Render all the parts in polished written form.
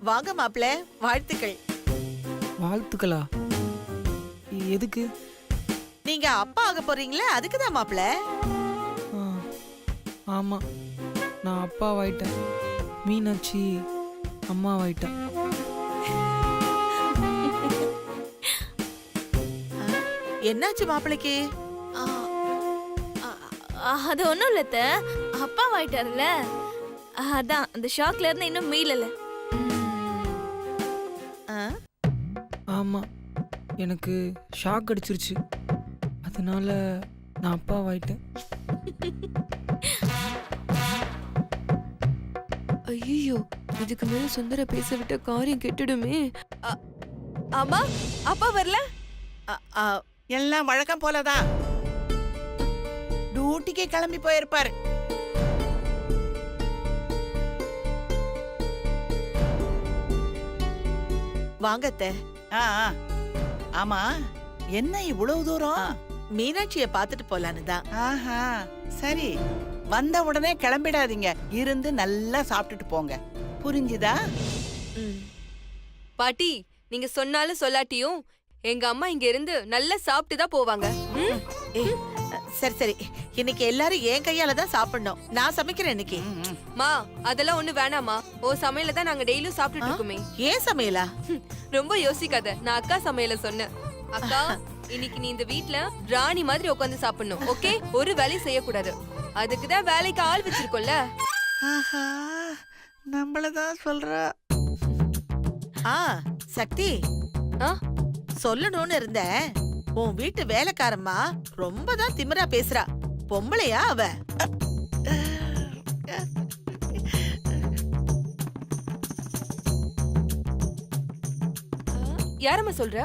வாங்க மாப்பிள, வாழ்த்துக்கள். வாழ்த்துக்களா? எதுக்கு? நீங்க அப்பா ஆக போறீங்களே, அதுக்குதான் மாப்பிள. ஆ, ஆமா, நான் அப்பாவாயிட்டேன். மீனாட்சி அம்மாவாயிட்டேன். என்னாச்சு மாப்பிளைக்கு? அது ஒண்ணும் இல்ல, அப்பா ஆயிட்டாருல, அதான் அந்த ஷாக்ல இருந்து இன்னும் மீளல. ஆமா, எனக்கு ஷாக் அடிச்சிருச்சு, அதனால நான் அப்பாவாயிட்டேன். ஐயோ, இதுக்கு மேல சுந்தர பேச விட்ட காரியம் கெட்டுடுமே. அம்மா, அப்பா வரல? எல்லாம் வழக்கம் போலதான். டியூட்டிக்கு கிளம்பி போயிருப்பாரு. வாங்கத்த. ஆமா, என்ன இவ்வளவு தூரம்? மீனாட்சிய பாத்துட்டு போலான்னு தான். ஆஹா, சரி. வந்த உடனே கிளம்பிடாதீங்க, இருந்து நல்லா சாப்பிட்டுட்டு போங்க, புரிஞ்சுதா? பாட்டி, நீங்க சொன்னாலும் சொல்லாட்டியும் எங்க அம்மா இங்க இருந்து நல்லா சாப்பிட்டு தான் போவாங்க. சரி சரி, இன்னைக்கு எல்லாரும் என் கையால தான் சாப்பிடணும். நான் சமைக்கிறேன் இன்னைக்கு. மா, அதெல்லாம் ஒண்ணு வேணாமா. ஓ சமையல தான் நாங்க டெய்லியும் சாப்பிட்டுட்டு இருக்கோமே. ஏன் சமையலா? ரொம்ப யோசிக்காத, நான் அக்கா சமையல சொன்னேன். அக்கா, இன்னைக்கு நீ இந்த வீட்ல ராணி மாதிரி உட்கார்ந்து சாப்பிடணும், ஓகே? ஒரு வேலையும் செய்யக்கூடாது. அதுக்குதான் வேலைக்கு ஆள் வச்சிருக்கோம்ல. ஆஹா, நம்மளதான் சொல்றா. சக்தி, சொல்லணும்னு இருந்த, உன் வீட்டு வேலைக்காரம்மா ரொம்ப தான் திமிரா பேசுறா. பொம்பளையா அவ? யாரம்மா சொல்ற?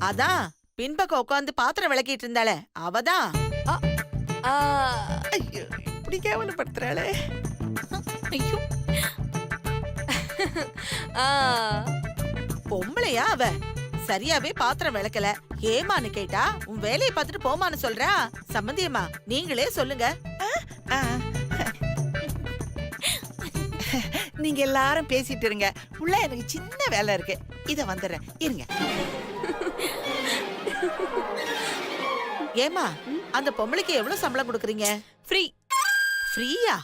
அதான் பின்பக்கம் உட்காந்து பாத்திரம் விளக்கிட்டு இருந்தாளே, அவதான். ஐயோ, இப்படி கேவலப்படுத்துறாளே. ஐயோ, பொம்பளையா அவ? சரியாவே பாத்திரம் விளக்கல. ஏமான்னு கேட்டா உன் வேலையை பார்த்துட்டு போமான்னு சொல்றா. சம்பந்தியம்மா, நீங்களே சொல்லுங்க. நீங்க எல்லாரும் பேசிட்டு இருங்க, உள்ள எனக்கு சின்ன வேலை இருக்கு, இத வந்துடுறேன், இருங்க. ஏமா, அந்த பொம்பளைக்கு எவ்வளவு சம்பளம் கொடுக்குறீங்க? ஃப்ரீ. ஃப்ரீயா?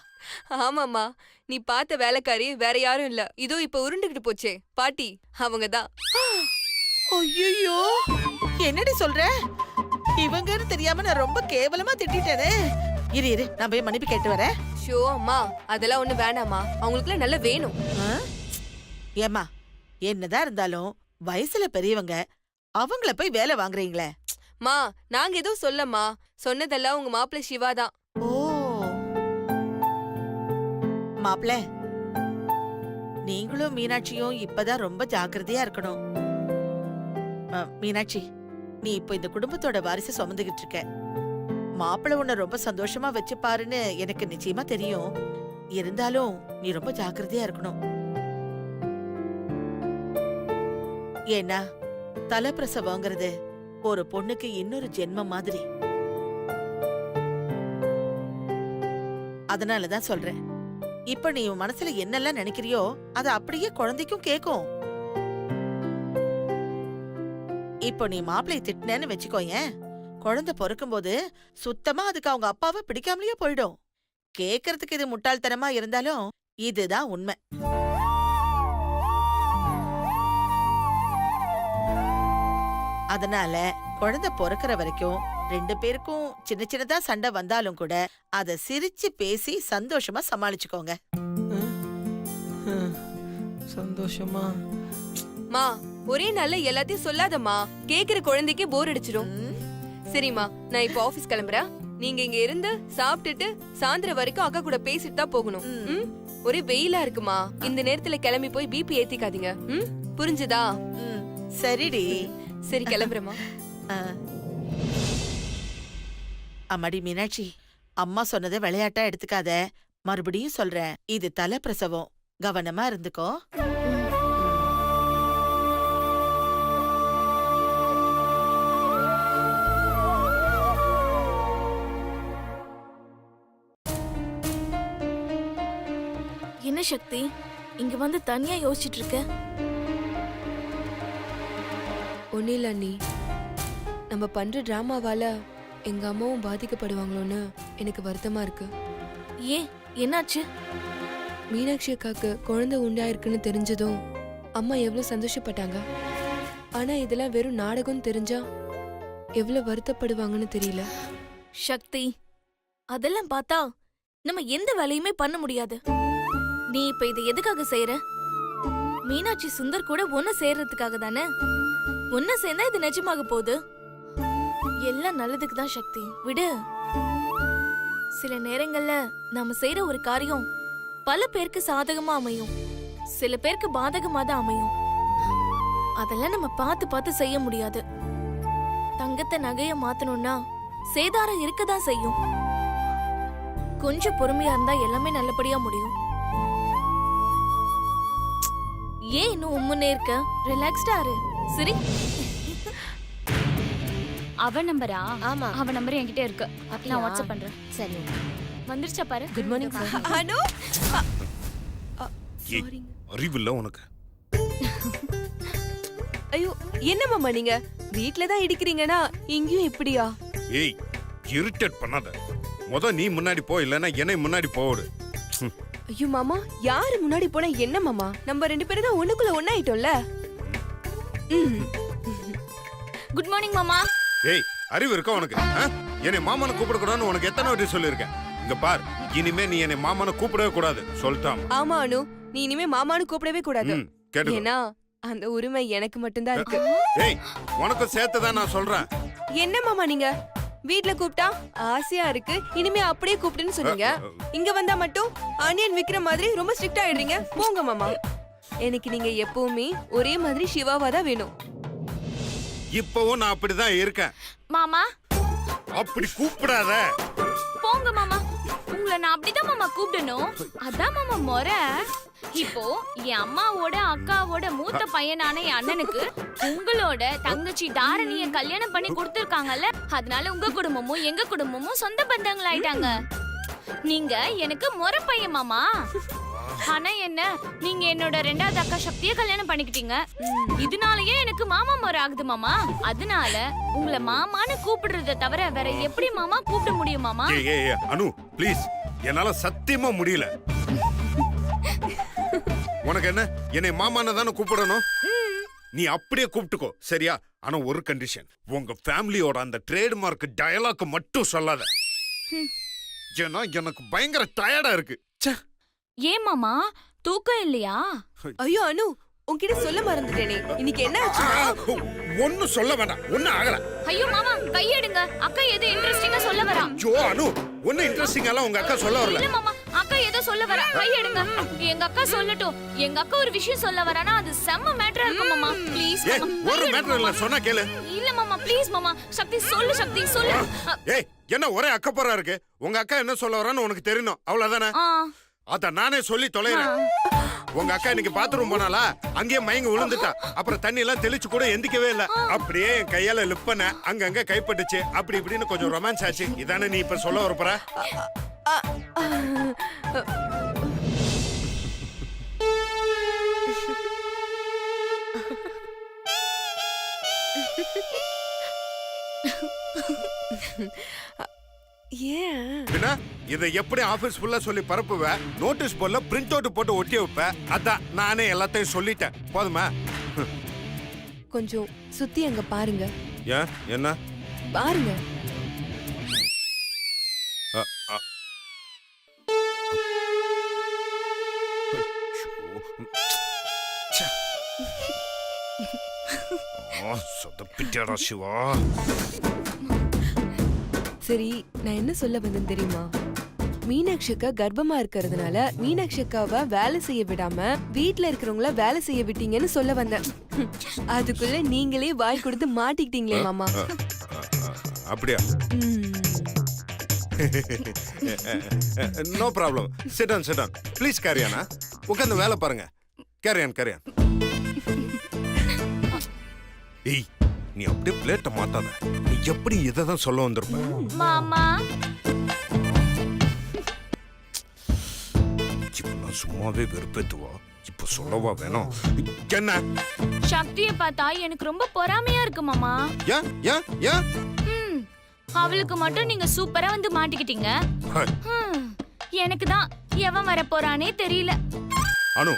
ஆமாமா, நீ பார்த்த வேலைக்காரி வேற யாரும் இல்ல. இதோ இப்ப உருண்டுகிட்டு போச்சே பாட்டி, அவங்கதான். ஐயோ, என்னடி சொல்ற? இவங்கன்னு தெரியாம நான் ரொம்ப கேவலமா திட்டிட்டேனே. இரு இரு, நான் போய் மன்னிப்பு கேட்டு வரேன். ஷோ அம்மா, அதெல்லாம் ஒண்ணு வேணாமா, அவங்களுக்குலாம் நல்லா வேணும். ஏமா, என்னதான் இருந்தாலும் வயசுல பெரியவங்க, அவங்கள போய் வேலை வாங்குறீங்களே. மா, நாங்க எதுவும் சொல்லம்மா, சொன்னதெல்லாம் உங்க மாப்பிள்ளை சிவா தான். ஓ, மாப்பிள்ள, நீங்களும் மீனாட்சியும் இப்பதான் ரொம்ப ஜாக்கிரதையா இருக்கணும். மீனாட்சி, நீ இப்ப இந்த குடும்பத்தோட வாரிசு சுமந்துகிட்டு இருக்க. மாப்பிள்ள உன்னை ரொம்ப சந்தோஷமா வச்சுப்பாருன்னு எனக்கு நிச்சயமா தெரியும். இருந்தாலும் நீ ரொம்ப ஜாக்கிரதையா இருக்கணும். ஏன்னா தலைப்பிரசவங்கிறது ஒரு பொண்ணுக்கு இன்னொரு ஜென்மம் மாதிரி. அதனாலதான் சொல்றேன், இப்ப நீ உன் மனசுல என்னெல்லாம் நினைக்கிறியோ அது அப்படியே குழந்தைக்கும் கேக்கும். இப்போ நீ மாப்பிளைய திட்டினேன்னு வச்சுக்கோயேன், குழந்தை பொறுக்கும் போது சுத்தமா அதுக்கு அவங்க அப்பாவை பிடிக்காமலேயே போயிடும். கேக்குறதுக்கு இது முட்டாள்தனமா இருந்தாலும் இதுதான் உண்மை. அதனால குழந்தை பொறுக்கிற வரைக்கும் ரெண்டு பேருக்கும் சின்ன சின்னதா சண்டை வந்தாலும் கூட அத சிரிச்சு பேசி சந்தோஷமா சமாளிச்சுக்கோங்க. சந்தோஷமா? மா, ஒரே நாள்ல எல்லாத்தையும் சொல்லாதம்மா, கேக்குற குழந்தைக்கு போர் அடிச்சிடும். சரிம்மா, நான் இப்ப ஆபீஸ் கிளம்புறேன். நீங்க இங்க இருந்து சாப்பிட்டுட்டு சாயந்தரம் வரைக்கும் அக்கா கூட பேசிட்டு தான் போகணும். ஒரே வெயிலா இருக்குமா, இந்த நேரத்துல கிளம்பி போய் பிபி ஏத்திக்காதீங்க. புரிஞ்சுதா? சரிடி. சரி, கிளம்புறேம்மா. அம்மாடி மீனாட்சி, அம்மா சொன்னதை விளையாட்டா எடுத்துக்காத. மறுபடியும் சொல்றேன், இது தலை பிரசவம், கவனமா இருந்துக்கோ. என்ன சக்தி, இங்க வந்து தனியா யோசிச்சிட்டு இருக்க? ஒன்னும் இல்ல அண்ணி, நம்ம பண்ற டிராமாவால எங்க அம்மாவும் பாதிக்கப்படுவாங்களோன்னு எனக்கு வருத்தமா இருக்கு. ஏன், என்னாச்சு? மீனாட்சி அக்காக்கு குழந்தை உண்டாயிருக்குன்னு தெரிஞ்சதும் அம்மா எவ்வளவு சந்தோஷப்பட்டாங்க. ஆனா இதெல்லாம் வெறும் நாடகம் தெரிஞ்சா எவ்வளவு வருத்தப்படுவாங்கன்னு தெரியல. சக்தி, அதெல்லாம் பார்த்தா நம்ம எந்த வேலையுமே பண்ண முடியாது. நீ இப்ப இதை எதுக்காக செய்யற? மீனாட்சி சுந்தர் கூட ஒன்னு சேர்றதுக்காக தானே. ஒன்னு சேர்ந்தா இது நிஜமாக போகுது. எல்லாம் நல்லதுக்கு தான் சக்தி, விடு. சில நேரங்கள்ல நாம செய்யற ஒரு காரியம் பல பேருக்கு சாதகமா அமையும், சில பேருக்கு பாதகமா தான் அமையும். அதெல்லாம் நம்ம பார்த்து பார்த்து செய்ய முடியாது. தங்கத்தை நகைய மாத்தணும்னா சேதாரம் இருக்கதான் செய்யும். கொஞ்சம் பொறுமையா இருந்தா எல்லாமே நல்லபடியா முடியும். ஏன் இன்னும் உம்முன்னே இருக்க? ரிலாக்ஸ்டா இரு. சரி, அவ நம்பரா? ஆமா. அவ நம்பர் என்கிட்ட இருக்கு. நான் வாட்ஸ்அப் பண்றேன். சரி. வந்துருச்சா பாரு. Good morning sir. Anu, sorry. அறிவில்ல உனக்கு. ஐயோ, என்ன மாமா நீங்க வீட்ல தான் இடிக்கிறீங்கன்னா இங்கேயும் இப்படியா? ஏய், இரிட்டேட் பண்ணாத. நீ முன்னாடி போ, இல்லனா என்னை முன்னாடி போடு. ஐயோ மாமா, யாரு முன்னாடி போனா என்ன மாமா? நம்ம ரெண்டு பேரும் தான் ஒண்ணுக்குள்ள ஒண்ணாயிட்டோம்ல. குட் மார்னிங் மாமா. ஏய், அறிவு இருக்கா உனக்கு? என்னை மாமனை கூப்பிட கூடாதுன்னு உனக்கு எத்தனை வாட்டி சொல்லியிருக்கேன். இங்க பார், இனிமே நீ என்னை மாமனை கூப்பிடவே கூடாது, சொல்லிட்டான். ஆமா அனு, நீ இனிமே மாமான்னு கூப்பிடவே கூடாது. கேட்டு. ஏன்னா அந்த உரிமை எனக்கு மட்டும்தான் இருக்கு. ஏய், உனக்கு சேர்த்துதான் நான் சொல்றேன். என்ன மாமா நீங்க வீட்ல கூப்பிட்டா ஆசையா இருக்கு, இனிமே அப்படியே கூப்பிட்டுன்னு சொன்னீங்க. இங்க வந்தா மட்டும் ஆனியன் விக்கிற மாதிரி ரொம்ப ஸ்ட்ரிக்ட் ஆயிடுறீங்க. போங்க மாமா. எனக்கு நீங்க எப்பவுமே ஒரே மாதிரி சிவாவா தான் வேணும். இப்பவும் நான் அப்படிதான் இருக்கேன். மாமா அப்படி கூப்பிடாத. போங்க மாமா. உங்களை நான் அப்படிதான் மாமா கூப்பிடணும். அதான் மாமா முறை. இப்போ என் அம்மாவோட அக்காவோட மூத்த பையனான என் அண்ணனுக்கு உங்களோட தங்கச்சி தாரணிய கல்யாணம் பண்ணி கொடுத்திருக்காங்கல்ல, அதனால உங்க குடும்பமும் எங்க குடும்பமும் சொந்த பந்தங்கள் ஆயிட்டாங்க. நீங்க எனக்கு முறை பையன் மாமா. ஆனா என்ன, நீங்க என்னோட ரெண்டாவது அக்கா சக்திய கல்யாணம் பண்ணிக்கிட்டீங்க. இதனாலயே எனக்கு மாமா முறை ஆகுது மாமா. அதனால உங்களை மாமான்னு கூப்பிடுறத தவிர வேற எப்படி மாமா கூப்பிட முடியும் மாமா? ஏய் அனு, ப்ளீஸ், என்னால சத்தியமா முடியல. உனக்கு என்ன, என்னை மாமான்னு தானே கூப்பிடணும்? நீ அப்படியே கூப்பிட்டுக்கோ, சரியா? ஆனா ஒரு கண்டிஷன், உங்க ஃபேமிலியோட அந்த ட்ரேட்மார்க் டயலாக் மட்டும் சொல்லாத. ஏன்னா எனக்கு பயங்கர டயர்டா இருக்கு. ஏன் மாமா, தூக்கம் இல்லையா? ஐயோ அனு, உன்கிட்ட சொல்ல மறந்துட்டேனே, இன்னைக்கு என்ன ஆச்சு? ஒன்னும் சொல்ல வேண்டாம், ஒன்னும் ஆகல. ஐயோ மாமா, கையெடுங்க. அக்கா ஏதோ இன்ட்ரெஸ்டிங்கா சொல்ல வரா. ஜோ அனு, ஒன்னும் இன்ட்ரெஸ்டிங்கா எல்லாம் உங்க அக்கா சொல்ல வரல. இல்ல மாமா, அக்கா ஏதோ சொல்ல வரா. கையெடுங்க. எங்க அக்கா சொல்லட்டும். எங்க அக்கா ஒரு விஷயம் சொல்ல வரானா அது செம்ம மேட்டரா இருக்கும் மாமா. ப்ளீஸ் ஏய், மாமா. ஒரு மேட்டர் இல்ல, சொன்னா கேளு. இல்ல மாமா, ப்ளீஸ் மாமா. சக்தி சொல்லு, சக்தி சொல்லு. ஏய், என்ன ஒரே அக்கப்பறா இருக்கு? உங்க அக்கா என்ன சொல்ல வரான்னு உனக்கு தெரியணும், அவ்வளவுதானே? அத நானே சொல்லி தொலைறேன். உங்க அக்கா இன்னைக்கு பாத்ரூம் போனாலா, அங்கேயே மயங்கி விழுந்துட்டா. அப்புறம் தண்ணி எல்லாம் தெளிச்சு கூட எந்திக்கவே இல்ல. அப்படியே என் கையால லிப் பண்ண, அங்கங்க கைப்பட்டுச்சு. அப்படி இப்படின்னு கொஞ்சம் ரொமான்ஸ் ஆச்சு. இதானே நீ இப்ப சொல்ல வரப்போற? ஏன் பின்ன இதை எப்படி ஆபீஸ் ஃபுல்லா சொல்லி பரப்புவ? நோட்டீஸ் போர்ட்ல பிரிண்ட் அவுட் போட்டு ஒட்டி வைப்ப. அதான் நானே எல்லாத்தையும் சொல்லிட்டேன். போதுமா? கொஞ்சம் சுத்தி அங்க பாருங்க. ஏன், என்ன பாருங்க. சொதப்பிட்டடா சிவா. சரி, நான் என்ன சொல்ல வந்தேன் தெரியுமா? மீனாட்சி அக்கா கர்ப்பமா இருக்கிறதுனால மீனாட்சி அக்காவை வேலை செய்ய விடாம வீட்ல இருக்கிறவங்கள வேலை செய்ய விட்டீங்கன்னு சொல்ல வந்தேன். அதுக்குள்ள நீங்களே வாய் கொடுத்து மாட்டிக்கிட்டீங்களே மாமா. அப்படியா? No problem. Sit down please. கேரியானா உட்காந்து வேலை பாருங்க. கேரியான். ஏய், நீ அப்படியே பிளேட்டை மாத்தாத. நீ எப்படி இதான் சொல்ல வந்திருப்ப? மாமா, சும்மாவே வெறுப்பேத்துவா. இப்ப சொல்லவா வேணும்? என்ன? சக்தியை பார்த்தா எனக்கு ரொம்ப பொறாமையா இருக்கு மாமா. ஏன் ஏன் ஏன்? ம், அவளுக்கு மட்டும் நீங்க சூப்பரா வந்து மாட்டிக்கிட்டீங்க. எனக்கு தான் எவன் வர போறானே தெரியல. அனு,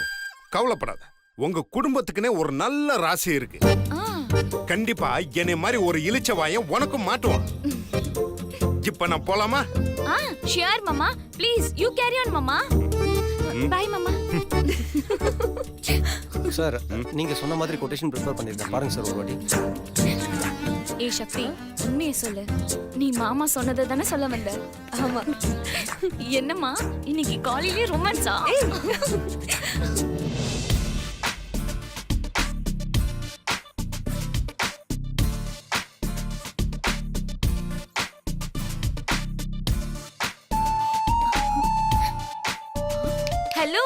கவலைப்படாத. உங்க குடும்பத்துக்குனே ஒரு நல்ல ராசி இருக்கு. கண்டிப்பா என்னை மாதிரி ஒரு இளிச்ச வாயம் உனக்கும் மாட்டுவான். இப்ப நான் போலாமா? ஷியர் மாமா, ப்ளீஸ் யூ கேரி ஆன் மாமா. பை மாமா. சார் நீங்க சொன்ன மாதிரி கொட்டேஷன் ப்ரிப்பேர் பண்ணிருக்கேன் பாருங்க சார் ஒரு வாட்டி. ஏய் சக்தி, உண்மையை சொல்லு. நீ மாமா சொன்னதை தானே சொல்ல வந்த? ஆமா. என்னம்மா இன்னைக்கு காலையிலே ரொமான்ஸா? ஹலோ,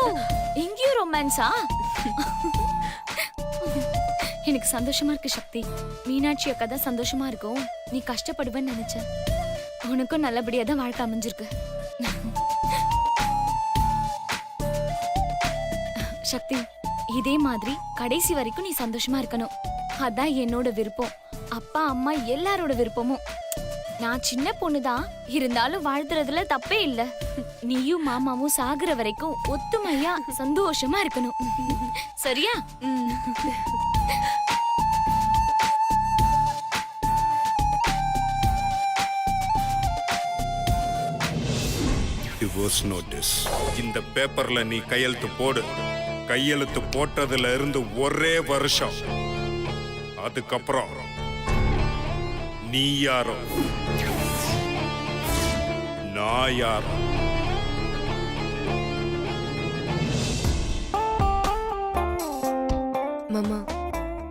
இங்கேயும் ரொமான்ஸா? எனக்கு சந்தோஷமா இருக்கு சக்தி. மீனாட்சி அக்கா தான் சந்தோஷமா இருக்கும். நீ கஷ்டப்படுவேன்னு நினைச்சேன். உனக்கும் நல்லபடியா தான் வாழ்க்கை அமைஞ்சிருக்கு. சக்தி, இதே மாதிரி கடைசி வரைக்கும் நீ சந்தோஷமா இருக்கணும். அதான் என்னோட விருப்பம், அப்பா அம்மா எல்லாரோட விருப்பமும். நான் சின்ன பொண்ணுதான், இருந்தாலும் வாழ்த்துறதுல தப்பே இல்ல. நீயும் மாமாவும் சாகுற வரைக்கும் ஒத்துமையா சந்தோஷமா இருக்கணும். சரியா? டிவோர்ஸ் நோட்டீஸ் இந்த பேப்பர்ல நீ கையெழுத்து போடு. கையெழுத்து போட்டதுல இருந்து ஒரே வருஷம். அதுக்கப்புறம் நீ யாரோ நான் யாரோ. மாமா,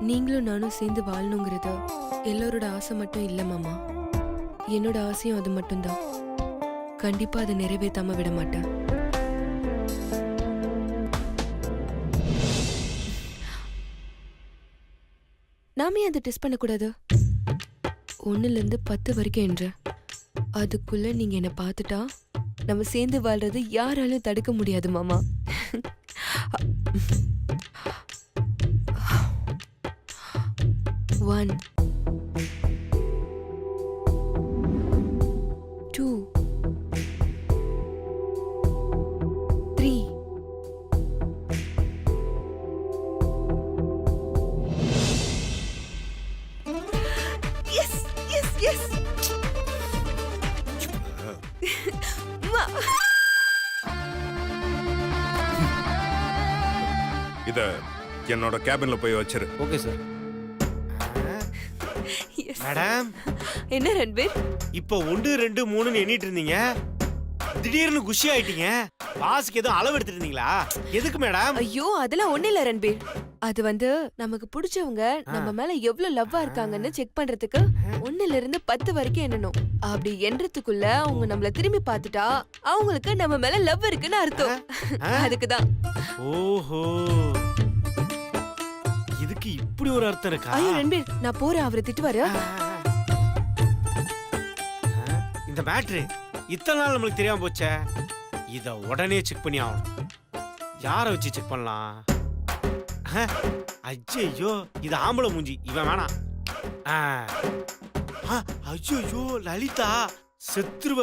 நீங்களும் நானும் சேர்ந்து வாழணுங்கிறது எல்லாரோட ஆசை மட்டும் இல்ல மாமா. என்னோட ஆசையும் அது மட்டும்தான். கண்டிப்பா அதை நிறைவேற்றாம விட மாட்டேன். நாமே அதை டெஸ்ட் பண்ணக்கூடாது? 1ல இருந்து 10 வரைக்கும் என்ற அதுக்குள்ள நீங்க என்ன பார்த்துட்டா நம்ம சேர்ந்து வாழ்றது யாராலும் தடுக்க முடியாது மாமா. One, 2, 3. Yes, yes, yes. இத என்னோட கேபின்ல போய் வச்சிரு. Okay sir. மேடம், என்ன ரன்வீர்? இப்போ 1 2 3ன்னு எண்ணிட்டு இருந்தீங்க, திடீர்னு குஷி ஆயிட்டீங்க. பாஸ்க்கு ஏதோ அளவு எடுத்துட்டு இருந்தீங்களா? எதுக்கு மேடம்? ஐயோ, அதெல்லாம் ஒண்ணு இல்ல ரன்பீர். அது வந்து நமக்கு பிடிச்சவங்க நம்ம மேல எவ்வளவு லவ்வா இருக்காங்கன்னு செக் பண்றதுக்கு 1ல இருந்து 10 வரைக்கும் எண்ணணும். அப்படி எண்றதுக்குள்ள அவங்க நம்மள திரும்பி பார்த்துட்டா அவங்களுக்கு நம்ம மேல லவ் இருக்குன்னு அர்த்தம். அதுக்குதான். ஓஹோ, இதுக்கு இப்படி ஒரு அர்த்தம் இருக்கா? ஐயோ ரன்பீர், நான் போறேன், அவரை திட்டுவாரு. இந்த மேட்ரு இத்தனை நாள் நம்மளுக்கு தெரியாம போச்சே. இத உடனே செக் பண்ணி ஆகணும். யாரை வச்சு செக் பண்ணலாம்? ஐயோ, இது ஆம்பளை மூஞ்சி, இவன் வேணாம். ஐயோ லலிதா, செத்துருவ.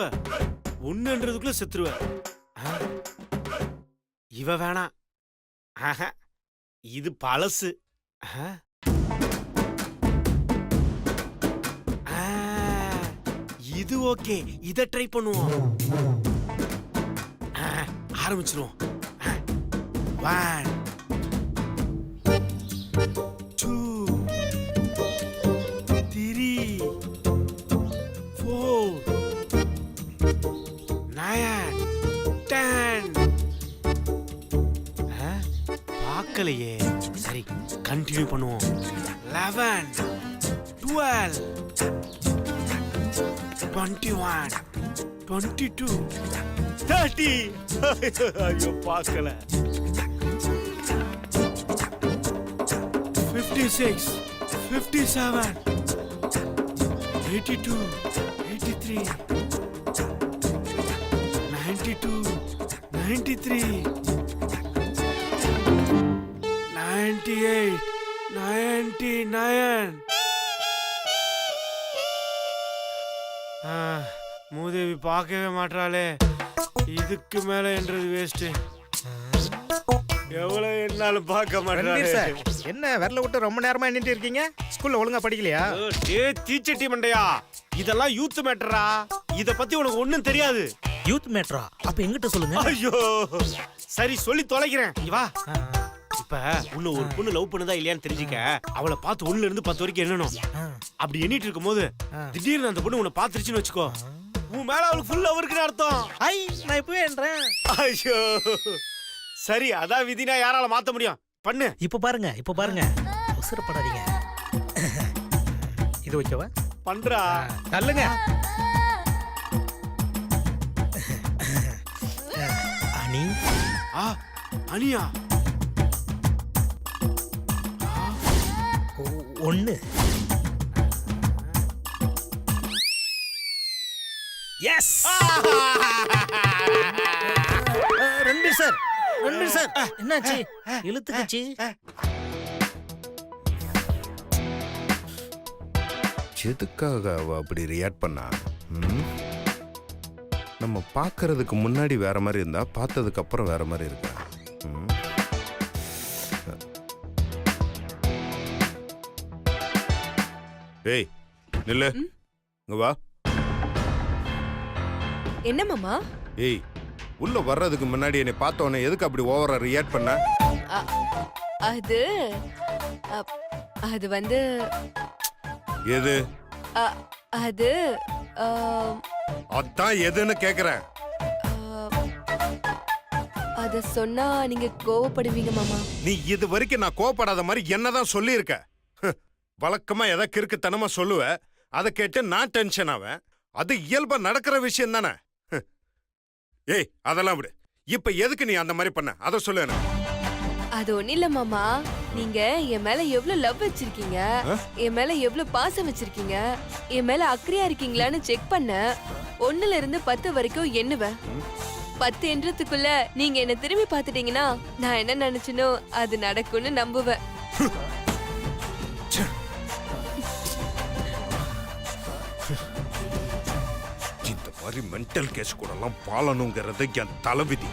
1ன்றதுக்குள்ள செத்துருவ. இவ வேணாம். இது பழசு. இது ஓகே, இத ட்ரை பண்ணுவோம். ஆரம்பிச்சிருவோம். 1, 2, 3, 4, 9, 10. பார்க்கலையே. சரி, கண்டினியூ பண்ணுவோம். 11, 12, 21, 22, 30. ஐயோ பார்க்கல. 56, 57, 82, 83, 92, 93. 98 99 மூதேவி பார்க்கவே மாட்டாளே, இதுக்கு மேல என்றது வேஸ்ட். எவ்வளவு என்னாலும் பார்க்க ரன்பீர் சார், மாட்டாளே. என்ன விரல விட்டு ரொம்ப நேரமா நின்னுட்டு இருக்கீங்க? ஸ்கூல்ல ஒழுங்கா படிக்கலையா? தீச்சட்டி மண்டையா, இதெல்லாம் யூத் மேட்டரா, இத பத்தி உனக்கு ஒண்ணும் தெரியாது. யூத் மேட்ரா? அப்ப எங்கிட்ட சொல்லுங்க. ஐயோ, சரி சொல்லி தொலைக்கிறேன். இங்க வா. இப்ப உன்னை ஒரு பொண்ணு லவ் பண்ணுதா இல்லையான்னு தெரிஞ்சுக்க, அவளை பார்த்து 1ல இருந்து 10 வரைக்கும் எண்ணணும். அப்படி எண்ணிட்டு இருக்கும் போது திடீர்னு அந்த பொண்ணு உன்னை பார்த்துருச்சுன்னு வச்சுக்கோ, உன் மேல அவளுக்கு ஃபுல் லவ் இருக்குன்னு அர்த்தம். ஐ, நான் இப்பவே என்றேன். ஐயோ, சரி அதான் விதினா யாரால மாத்த முடியும், பண்ணு. இப்ப பாருங்க அவசரப்படாதீங்க. இது ஓகேவா? பண்றா. நல்லங்க. அனி. அனியா? 1. எஸ். ரன்பீர் சார், என்னாச்சு? இழுத்துக்குச்சு. எதுக்காக அவ அப்படி ரியாக்ட் பண்ணா? நம்ம பார்க்கறதுக்கு முன்னாடி வேற மாதிரி இருந்தா, பார்த்ததுக்கு அப்புறம் வேற மாதிரி இருக்கா? ஏய் நில்லு, இங்க வா. என்ன மாமா? ஏய், உள்ள வர்றதுக்கு முன்னாடி என்னை பார்த்தவொடனே எதுக்கு அப்படி ஓவரா ரியாக்ட் பண்ண? அது அது வந்து எது? அது அதான் எதுன்னு கேக்குறேன். அத சொன்னா நீங்க கோவப்படுவீங்க மாமா. நீ இது வரைக்கும் நான் கோவப்படாத மாதிரி என்னதான் சொல்லியிருக்க. வழக்கமா எதை கிறுக்குத்தனமா சொல்லுவ, அதை கேட்டு நான் டென்ஷன் ஆவேன். அது இயல்பா நடக்கிற விஷயம் தானே. ஏய், அதெல்லாம் விடு. இப்ப எதுக்கு நீ அந்த மாதிரி பண்ண, அதை சொல்லு எனக்கு. அது ஒண்ணு இல்ல மாமா, நீங்க என் மேல எவ்வளவு லவ் வச்சிருக்கீங்க, என் மேல எவ்வளவு பாசம் வச்சிருக்கீங்க, என் மேல அக்கறையா இருக்கீங்களான்னு செக் பண்ண 1ல இருந்து 10 வரைக்கும் எண்ணுவேன். 10 எண்றதுக்குள்ள நீங்க என்ன திரும்பி பாத்துட்டீங்கன்னா நான் என்ன நினைச்சனோ அது நடக்கும்னு நம்புவேன். இந்த மாதிரி மென்டல் கேஸ் கூட எல்லாம் பாலனுங்கிறது என் தலைவிதி.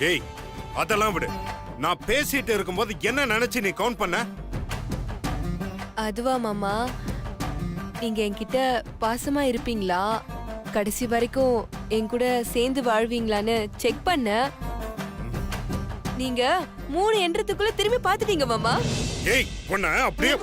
ஏய், அதெல்லாம் விடு. நான் பேசிட்டு இருக்கும்போது என்ன நினைச்சு நீ கவுண்ட் பண்ண? அதுவா மாமா, நீங்க என்கிட்ட பாசமா இருப்பீங்களா, கடைசி வரைக்கும் என் கூட சேர்ந்து வாழ்வீங்களான்னு செக் பண்ண நீங்க 3 எண்றதுக்குள்ள திரும்பி பாத்துட்டீங்க மாமா. ஏய், பொண்ண அப்படியே